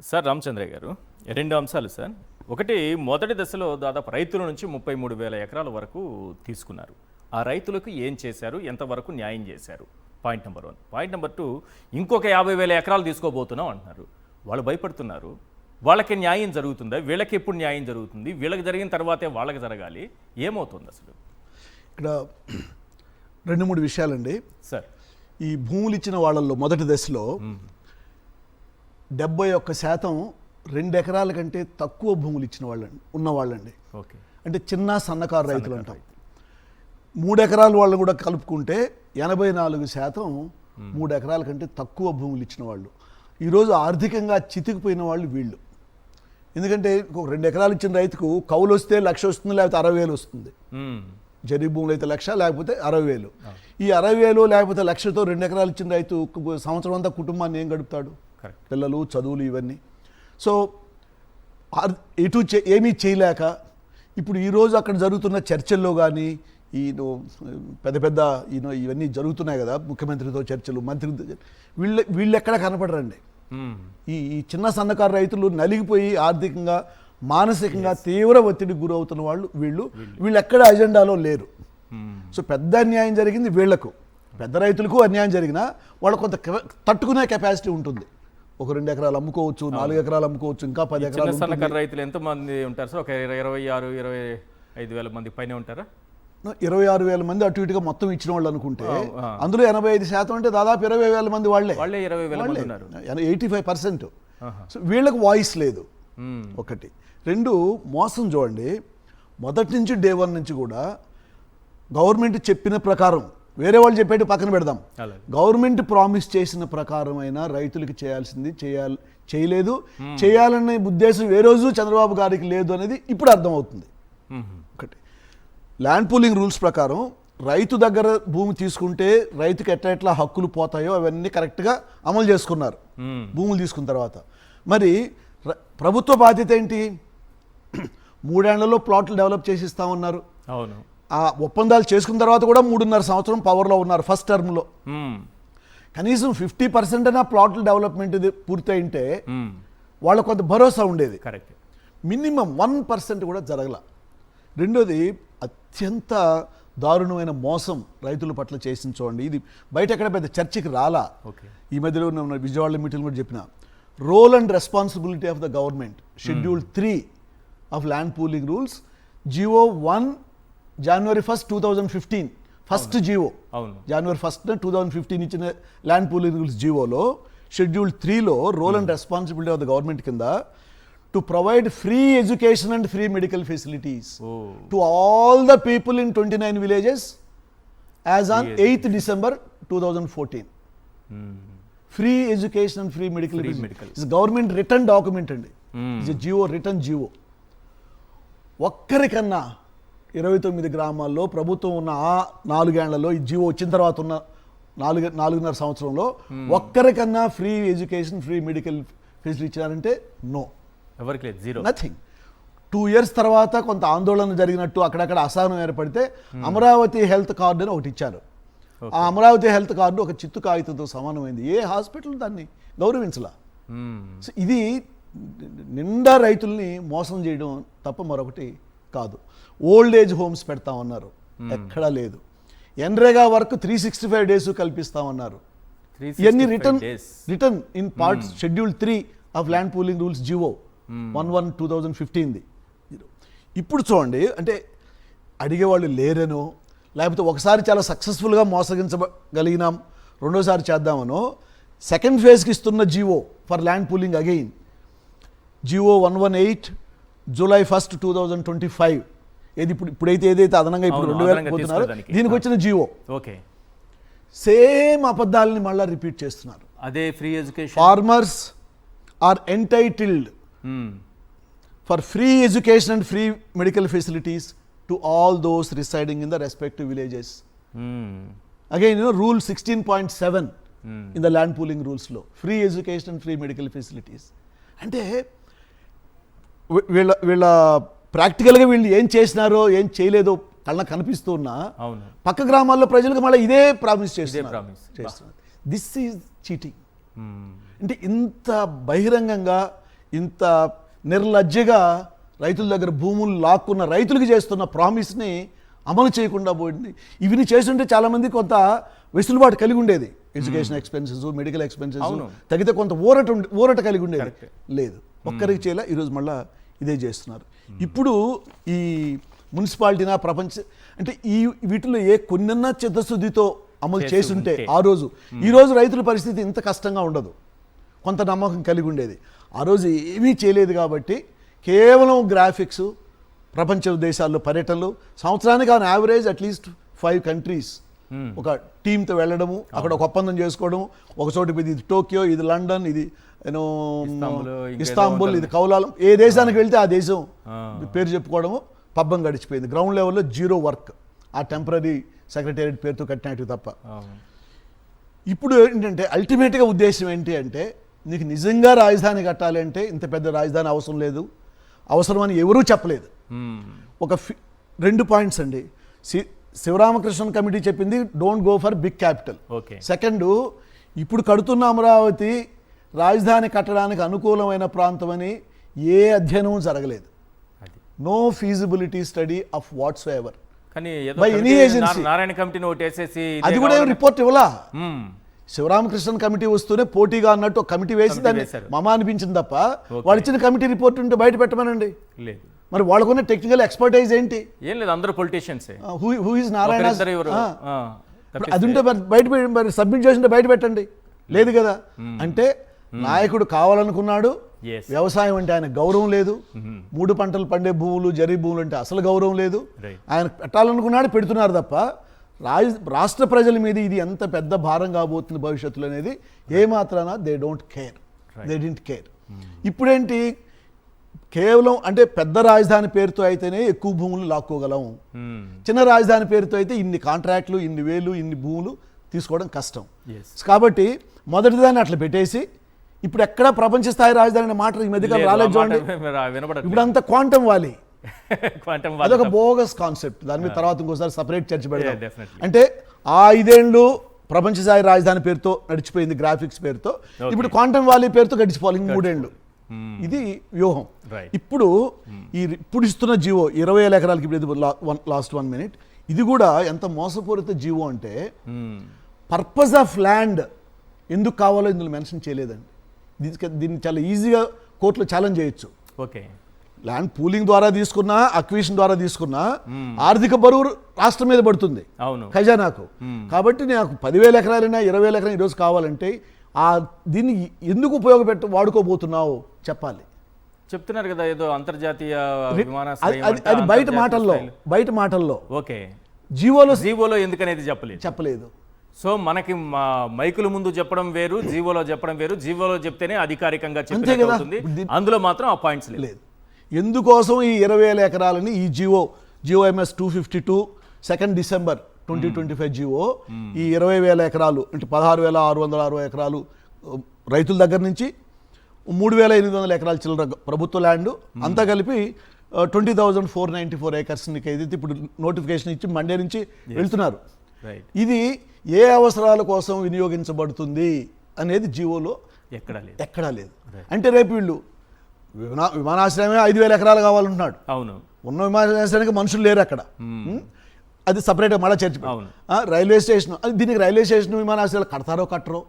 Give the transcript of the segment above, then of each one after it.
Sir Ramachandraiah గారు, రెండు అంశాలు సార్. ఒకటి, మొదటి దశలో దాదాపు రైతుల నుంచి 33,000 ఎకరాల వరకు తీసుకున్నారు. ఆ రైతులకు ఏం చేశారు, ఎంతవరకు న్యాయం చేశారు? Point number 1. పాయింట్ నెంబర్ 2, ఇంకొక 50,000 ఎకరాలు తీసుకోబోతున్నాం అంటున్నారు. వాళ్ళు భయపడుతున్నారు. వాళ్ళకి న్యాయం జరుగుతుందా? వీళ్ళకి ఎప్పుడు న్యాయం జరుగుతుంది? వీళ్ళకి జరిగిన తర్వాతే వాళ్ళకి జరగాలి. ఏమవుతుంది అసలు? ఇక్కడ 2-3 విషయాలండి సార్. ఈ భూములు ఇచ్చిన వాళ్ళల్లో మొదటి దశలో 71% 2 ఎకరాల కంటే తక్కువ భూములు ఇచ్చిన వాళ్ళండి ఉన్నవాళ్ళండి. ఓకే. అంటే చిన్న సన్నకారు రైతులు అంటాం. 3 ఎకరాల వాళ్ళు కూడా కలుపుకుంటే 84% 3 ఎకరాల కంటే తక్కువ భూములు ఇచ్చిన వాళ్ళు. ఈరోజు ఆర్థికంగా చితికిపోయిన వాళ్ళు వీళ్ళు. ఎందుకంటే 2 ఎకరాలు ఇచ్చిన రైతుకు కౌలు వస్తే 1,00,000 వస్తుంది, లేకపోతే 60,000 వస్తుంది. జరీ భూములు అయితే 1,00,000, లేకపోతే 60,000. ఈ 60,000 లేకపోతే 1,00,000తో 2 ఎకరాలు ఇచ్చిన రైతు సంవత్సరం అంతా కుటుంబాన్ని ఏం గడుపుతాడు? పిల్లలు, చదువులు, ఇవన్నీ. సో ఏమీ చేయలేక ఇప్పుడు ఈరోజు అక్కడ జరుగుతున్న చర్చల్లో కానీ పెద్ద పెద్ద ఇవన్నీ జరుగుతున్నాయి కదా, ముఖ్యమంత్రితో చర్చలు, మంత్రితో వీళ్ళు ఎక్కడ కనపడరండి. ఈ చిన్న సన్నకారు రైతులు నలిగిపోయి ఆర్థికంగా, మానసికంగా తీవ్ర ఒత్తిడికి గురవుతున్న వాళ్ళు వీళ్ళు ఎక్కడ అజెండాలో లేరు. సో పెద్ద అన్యాయం జరిగింది వీళ్లకు. పెద్ద రైతులకు అన్యాయం జరిగినా వాళ్ళు కొంత తట్టుకునే కెపాసిటీ ఉంటుంది. ఒక 2 ఎకరాలు అమ్ముకోవచ్చు, 4 ఎకరాలు అమ్ముకోవచ్చు, ఇంకా 10 ఎకరాలు. సన్నకారు రైతులు ఎంతమంది ఉంటారు సార్? ఒక 26-25 మంది పైన ఉంటారా? 26,000 మంది అటు ఇటుగా మొత్తం ఇచ్చిన వాళ్ళు అనుకుంటే అందులో 85% అంటే దాదాపు 20,000 మంది వాళ్ళే 85%. సో వీళ్ళకి వాయిస్ లేదు. ఒకటి. 2, మోసం చూడండి. మొదటి నుంచి డే 1 నుంచి కూడా గవర్నమెంట్ చెప్పిన ప్రకారం, వేరే వాళ్ళు చెప్పేటి పక్కన పెడదాం, గవర్నమెంట్ ప్రామిస్ చేసిన ప్రకారం అయినా రైతులకి చేయాల్సింది చేయలేదు. చేయాలనే ఉద్దేశం ఏ రోజు చంద్రబాబు గారికి లేదు అనేది ఇప్పుడు అర్థమవుతుంది. ఒకటి, ల్యాండ్ పూలింగ్ రూల్స్ ప్రకారం రైతు దగ్గర భూమి తీసుకుంటే రైతుకి ఎట్లా హక్కులు పోతాయో అవన్నీ కరెక్ట్గా అమలు చేసుకున్నారు భూములు తీసుకున్న తర్వాత. మరి ప్రభుత్వ బాధ్యత ఏంటి? 3 ఏళ్లలో ప్లాట్లు డెవలప్ చేసి ఇస్తామన్నారు. అవును. ఆ ఒప్పందాలు చేసుకున్న తర్వాత కూడా 3.5 సంవత్సరం పవర్లో ఉన్నారు ఫస్ట్ టర్మ్లో. కనీసం 50% అయినా ప్లాట్ల డెవలప్మెంట్ పూర్తయింటే వాళ్ళకు కొంత భరోసా ఉండేది. కరెక్ట్. మినిమం 1% కూడా జరగల. రెండోది, అత్యంత దారుణమైన మోసం రైతుల పట్ల చేసింది చూడండి. ఇది బయట ఎక్కడ పెద్ద చర్చకి రాలా. ఈ మధ్యలో విజయవాడ మీటింగ్ కూడా చెప్పిన, role and responsibility of the government, schedule 3 of land pooling rules, GO 1 January 1st, 2015 first GO. January 1st, 2015 ఇచ్చిన ల్యాండ్ పూలింగ్ రూల్స్ జియోలో షెడ్యూల్ 3లో role and responsibility of the government కింద to provide free education and free medical facilities to all the people in 29 villages as on 8th December 2014. Free education and free medical it's government written document అండి. It's GO, written GO. ఒక్కరికన్నా 29 గ్రామాల్లో ప్రభుత్వం ఉన్న ఆ 4 ఏళ్లలో, ఈ జియో వచ్చిన తర్వాత ఉన్న 4.5 సంవత్సరంలో ఒక్కరికన్నా free education, free medical facility ఇచ్చారంటే నో, ఎవరికి లేదు, జీరో, నథింగ్. 2 years తర్వాత కొంత ఆందోళన జరిగినట్టు అక్కడక్కడ అసహనం ఏర్పడితే అమరావతి హెల్త్ కార్డు అని ఒకటి ఇచ్చారు. ఆ అమరావతి హెల్త్ కార్డు ఒక చిత్తు కాగితంతో సమానమైంది. ఏ హాస్పిటల్ దాన్ని గౌరవించలా. సో ఇది నిండా రైతుల్ని మోసం చేయడం తప్ప మరొకటి కాదు. ఓల్డ్ ఏజ్ హోమ్స్ పెడతామన్నారు, ఎక్కడా లేదు. ఎన్రేగా వర్క్ 365 days కల్పిస్తామన్నారు. ఇవన్నీ return in parts schedule 3 of land pooling rules GO 1/1/2015. ఇప్పుడు చూడండి, అంటే అడిగేవాళ్ళు లేరనో, లేకపోతే ఒకసారి చాలా సక్సెస్ఫుల్గా మోసగించగలిగినాం, రెండోసారి చేద్దామనో, సెకండ్ ఫేజ్కి ఇస్తున్న GO for land pooling again GO 118 July 1st, 2025. ఇప్పుడైతే ఏదైతే అదనంగా ఇప్పుడు 2000 పోతున్నారు, దీనికి వచ్చిన జియో సేమ్ అబద్ధాలని మళ్ళీ రిపీట్ చేస్తున్నారు. అదే free education, farmers are entitled for free education and free medical facilities to all those residing in the respective villages. Again rule 16.7 in the land pooling రూల్స్లో free education and free medical facilities. అంటే వీళ్ళ ప్రాక్టికల్గా వీళ్ళు ఏం చేసినారో ఏం చేయలేదో కళ్ళ కనిపిస్తూ ఉన్నా పక్క గ్రామాల్లో ప్రజలకు మళ్ళీ ఇదే ప్రామిస్ చేస్తున్నారు. This is cheating. అంటే ఇంత బహిరంగంగా ఇంత నిర్లజ్జగా రైతుల దగ్గర భూములు లాక్కున్న రైతులకు చేస్తున్న ప్రామిస్ని అమలు చేయకుండా పోయింది. ఇవన్నీ చేస్తుంటే చాలామంది కొంత వెసులుబాటు కలిగి ఉండేది. ఎడ్యుకేషన్ ఎక్స్పెన్సెస్, మెడికల్ ఎక్స్పెన్సెస్ తగ్గితే కొంత ఊరట కలిగి ఉండేది. లేదు, ఒక్కరికి చేయలే. ఈరోజు మళ్ళీ ఇదే చేస్తున్నారు. ఇప్పుడు ఈ మున్సిపాలిటీనా ప్రపంచ అంటే వీటిలో కొన్నన్నా చిత్తశుద్ధితో అమలు చేస్తుంటే ఆ రోజు ఈ రోజు రైతుల పరిస్థితి ఇంత కష్టంగా ఉండదు. కొంత నమ్మకం కలిగి ఉండేది. ఆ రోజు ఏమీ చేయలేదు కాబట్టి కేవలం గ్రాఫిక్స్, ప్రపంచ దేశాల్లో పర్యటనలు, సంవత్సరానికి ఆన్ యావరేజ్ అట్లీస్ట్ 5 కంట్రీస్ ఒక టీంతో వెళ్ళడము, అక్కడ ఒక ఒప్పందం చేసుకోవడం, ఒక చోటు ఇది టోక్యో, ఇది లండన్, ఇది ఇస్తాంబుల్, ఇది కౌలాలం, ఏ దేశానికి వెళ్తే ఆ దేశం పేరు చెప్పుకోవడము పబ్బం గడిచిపోయింది. గ్రౌండ్ లెవెల్లో జీరో వర్క్, ఆ టెంపరీ సెక్రటేరియట్ పేరుతో కట్టినట్టు తప్ప. ఇప్పుడు ఏంటంటే అల్టిమేట్గా ఉద్దేశం ఏంటి అంటే, నీకు నిజంగా రాజధాని కట్టాలి అంటే ఇంత పెద్ద రాజధాని అవసరం లేదు, అవసరమని ఎవరూ చెప్పలేదు. ఒక 2 పాయింట్స్ అండి. శివరామకృష్ణన్ కమిటీ చెప్పింది don't go for big capital. Second, ఇప్పుడు కడుతున్న అమరావతి రాజధాని కట్టడానికి అనుకూలమైన ప్రాంతం అని ఏ అధ్యయనం జరగలేదు. No feasibility study of whatsoever by any agency. అది కూడా రిపోర్ట్ ఇవ్వలా. శివరామకృష్ణన్ కమిటీ వస్తూనే పోటీగా అన్నట్టు ఒక కమిటీ వేసి దాన్ని మమ అనిపించింది తప్ప వాళ్ళు ఇచ్చిన కమిటీ రిపోర్ట్ ఉంటే బయట పెట్టమనండి. మరి వాళ్ళకున్న టెక్నికల్ ఎక్స్పర్టైజ్ ఏంటి? ఏం లేదు, అందరూ పొలిటీషియన్స్. Who is Narayana? అది ఉంటే బయట మరి సబ్మిట్ చేసింటే బయట పెట్టండి. లేదు కదా. అంటే నాయకుడు కావాలనుకున్నాడు, వ్యవసాయం అంటే ఆయన గౌరవం లేదు, 3 పంటలు పండే భూములు, జరీ భూములు అంటే అసలు గౌరవం లేదు. ఆయన పెట్టాలనుకున్నాడు, పెడుతున్నారు తప్ప రాష్ట్ర ప్రజల మీద ఇది ఎంత పెద్ద భారం కాబోతుంది భవిష్యత్తులో అనేది ఏమాత్రాన they don't care, they didn't care. ఇప్పుడేంటి, కేవలం అంటే పెద్ద రాజధాని పేరుతో అయితేనే ఎక్కువ భూములు లాక్కోగలం, చిన్న రాజధాని పేరుతో అయితే ఇన్ని కాంట్రాక్ట్లు, ఇన్ని వేలు, ఇన్ని భూములు తీసుకోవడం కష్టం. కాబట్టి మొదటిదాన్ని అట్లా పెట్టేసి ఇప్పుడు ఎక్కడ ప్రపంచ స్థాయి రాజధాని అనే మాట ఈ మధ్యకాలం రాలేదు చూడండి. ఇప్పుడు అంతా క్వాంటమ్ వ్యాలీ, అదొక బోగస్ కాన్సెప్ట్. దాని మీద తర్వాత ఇంకోసారి సపరేట్ చర్చ పెడదాం. అంటే ఆ 5 ఏళ్ళు ప్రపంచ స్థాయి రాజధాని పేరుతో నడిచిపోయింది, గ్రాఫిక్స్ పేరుతో. ఇప్పుడు క్వాంటమ్ వ్యాలీ పేరుతో గడిచిపోవాలి ఇంక 3 ఏళ్ళు. ఇది వ్యూహం. ఇప్పుడు ఇప్పుడు ఇస్తున్న జీవో 20,000 ఎకరాలకి, ఇప్పుడు లాస్ట్ 1 మినిట్, ఇది కూడా ఎంత మోసపూరిత జీవో అంటే పర్పస్ ఆఫ్ ల్యాండ్ ఎందుకు కావాలో ఇందులో మెన్షన్ చేయలేదండి. దీన్ని చాలా ఈజీగా కోర్టులో ఛాలెంజ్ చేయొచ్చు. ఓకే, ల్యాండ్ పూలింగ్ ద్వారా తీసుకున్నా, అక్విజిషన్ ద్వారా తీసుకున్నా ఆర్థిక బరువు రాష్ట్రం మీద పడుతుంది, ఖజానాకు. కాబట్టి నాకు 10,000 ఎకరాలైనా 20,000 ఎకరాలు ఈరోజు కావాలంటే దీన్ని ఎందుకు వాడుకోబోతున్నావు చెప్పాలి. చెప్తున్నారు కదా ఏదో అంతర్జాతీయ అది బయట మాటల్లో ఓకే, జీవోలో ఎందుకనేది చెప్పలేదు. సో మనకి మైకుల ముందు చెప్పడం వేరు, జీవోలో చెప్పడం వేరు. జీవోలో చెప్తేనే అధికారికంగా అవుతుంది, అందులో మాత్రం ఆ పాయింట్స్ లేదు. ఎందుకోసం ఈ 20,000 ఎకరాలని ఈ జిఓఎంఎస్ 252 2 డిసెంబర్ 2025 జిఓ ఈ 20,000 ఎకరాలు అంటే 16,660 ఎకరాలు రైతుల దగ్గర నుంచి 3,800 ఎకరాల చిల్లర ప్రభుత్వ ల్యాండ్ అంతా కలిపి 20,494 ఏకర్స్ ఏదైతే ఇప్పుడు నోటిఫికేషన్ ఇచ్చి మండే నుంచి వెళ్తున్నారు. ఇది ఏ అవసరాల కోసం వినియోగించబడుతుంది అనేది జీవోలో ఎక్కడా లేదు. అంటే రేపు వీళ్ళు విమానాశ్రయమే 5,000 ఎకరాలు కావాలంటున్నాడు. అవును, ఉన్న విమానాశ్రయానికి మనుషులు లేరు అక్కడ, అది సపరేట్గా మళ్ళీ చర్చ. రైల్వే స్టేషన్, దీనికి రైల్వే స్టేషన్ విమానాశ్రయాలు కడతారో కట్టరో,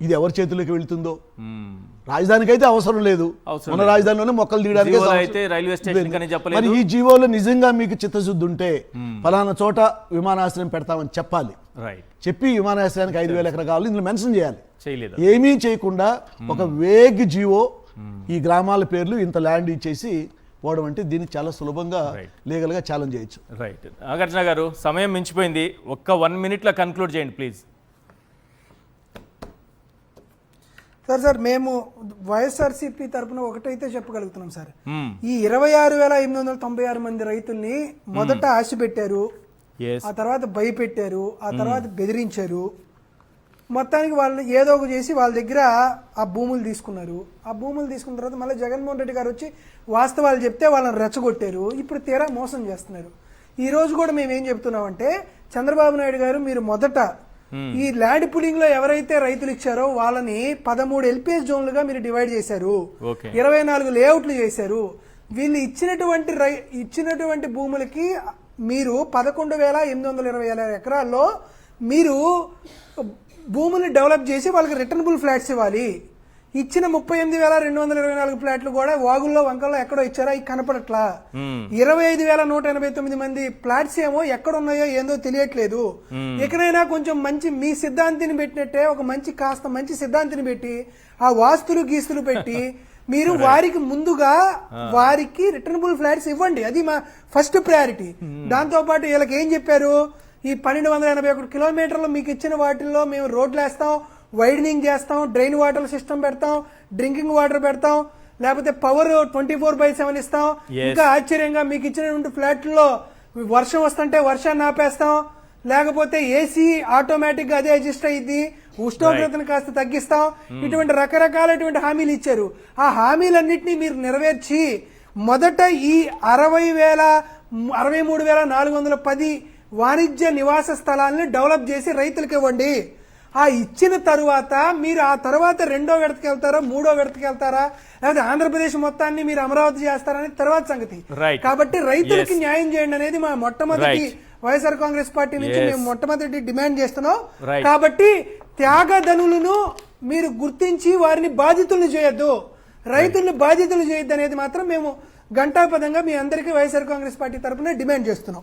ఇది ఎవరి చేతుల్లోకి వెళ్తుందో. రాజధానికి అయితే అవసరం లేదు, మన రాజధానిలోనే మొక్కలు తీయడానికి. మరి ఈ జీవోలో నిజంగా మీకు చిత్తశుద్ధి ఉంటే ఫలానా చోట విమానాశ్రయం పెడతామని చెప్పాలి. చెప్పి విమానాశ్రయానికి 5,000 ఎకరాలు కావాలి ఇందులో మెన్షన్ చేయాలి. ఏమీ చేయకుండా ఒక వేగ్ జీవో ఈ గ్రామాల పేర్లు ఇంత ల్యాండ్ ఇచ్చేసి పోవడం అంటే దీన్ని చాలా సులభంగా లీగల్గా ఛాలెంజ్ చేయొచ్చు. రైట్, నాగార్జున గారు సమయం మించిపోయింది, ఒక్క 1 మినిట్లో కన్క్లూడ్ చేయండి ప్లీజ్. సార్ మేము వైఎస్ఆర్సీపీ తరఫున ఒకటైతే చెప్పగలుగుతున్నాం సార్, ఈ 26,896 మంది రైతుల్ని మొదట ఆశ పెట్టారు, ఆ తర్వాత భయపెట్టారు, ఆ తర్వాత బెదిరించారు. మొత్తానికి వాళ్ళు ఏదో ఒక చేసి వాళ్ళ దగ్గర ఆ భూములు తీసుకున్నారు. ఆ భూములు తీసుకున్న తర్వాత మళ్ళీ జగన్మోహన్ రెడ్డి గారు వచ్చి వాస్తవాలు చెప్తే వాళ్ళని రెచ్చగొట్టారు. ఇప్పుడు తీరా మోసం చేస్తున్నారు. ఈ రోజు కూడా మేము ఏం చెప్తున్నామంటే, చంద్రబాబు నాయుడు గారు మీరు మొదట ఈ ల్యాండ్ పులింగ్ లో ఎవరైతే రైతులు ఇచ్చారో వాళ్ళని 13 ఎల్పిఎస్ జోన్లుగా మీరు డివైడ్ చేశారు, ఓకే 24 లేఅవుట్లు చేశారు. వీళ్ళు ఇచ్చినటువంటి భూములకి మీరు 11,820 ఎకరాల్లో మీరు భూముల్ని డెవలప్ చేసి వాళ్ళకి రిటర్నబుల్ ఫ్లాట్స్ ఇవ్వాలి. ఇచ్చిన 38,224 ఫ్లాట్లు కూడా వాగుల్లో వంకల్లో ఎక్కడో ఇచ్చారా, ఇవి కనపడట్లా. 25,189 మంది ఫ్లాట్స్ ఏమో ఎక్కడ ఉన్నాయో ఏందో తెలియట్లేదు. ఎక్కడైనా కొంచెం మంచి మీ సిద్ధాంతిని పెట్టినట్టే ఒక మంచి సిద్ధాంతిని పెట్టి ఆ వాస్తులు గీస్తులు పెట్టి మీరు వారికి ముందుగా వారికి రిటర్నబుల్ ఫ్లాట్స్ ఇవ్వండి. అది మా ఫస్ట్ ప్రయారిటీ. దాంతో పాటు వీళ్ళకి ఏం చెప్పారు, ఈ 1281 కిలోమీటర్లు మీకు ఇచ్చిన వాటిల్లో మేము రోడ్లు వేస్తాం, వైడనింగ్ చేస్తాం, డ్రైన్ వాటర్ సిస్టమ్ పెడతాం, డ్రింకింగ్ వాటర్ పెడతాం, లేకపోతే పవర్ 24/7 ఇస్తాం. ఇంకా ఆశ్చర్యంగా మీకు ఇచ్చినటువంటి ఫ్లాట్లలో వర్షం వస్తుంటే వర్షాన్ని ఆపేస్తాం, లేకపోతే ఏసీ ఆటోమేటిక్ గా అదే అడ్జస్ట్ అయ్యింది, ఉష్ణోగ్రతను కాస్త తగ్గిస్తాం. ఇటువంటి రకరకాలటువంటి హామీలు ఇచ్చారు. ఆ హామీలన్నింటినీ మీరు నెరవేర్చి మొదట ఈ 63,410 వాణిజ్య నివాస స్థలాలను డెవలప్ చేసి రైతులకు ఇవ్వండి. ఆ ఇచ్చిన తరువాత మీరు ఆ తర్వాత 2వ విడతకి వెళ్తారా, 3వ విడతకి వెళ్తారా, లేకపోతే ఆంధ్రప్రదేశ్ మొత్తాన్ని మీరు అమరావతి చేస్తారని తర్వాత సంగతి. కాబట్టి రైతులకి న్యాయం చేయండి అనేది మా మొట్టమొదటి వైఎస్ఆర్ కాంగ్రెస్ పార్టీ నుంచి మేము మొట్టమొదటి డిమాండ్ చేస్తున్నాం. కాబట్టి త్యాగధనులను మీరు గుర్తించి వారిని బాధితులను చేయొద్దు, రైతులను బాధితులు చేయొద్దు అనేది మాత్రం మేము ఘంటాపదంగా మీ అందరికీ వైఎస్ఆర్ కాంగ్రెస్ పార్టీ తరఫున డిమాండ్ చేస్తున్నాం.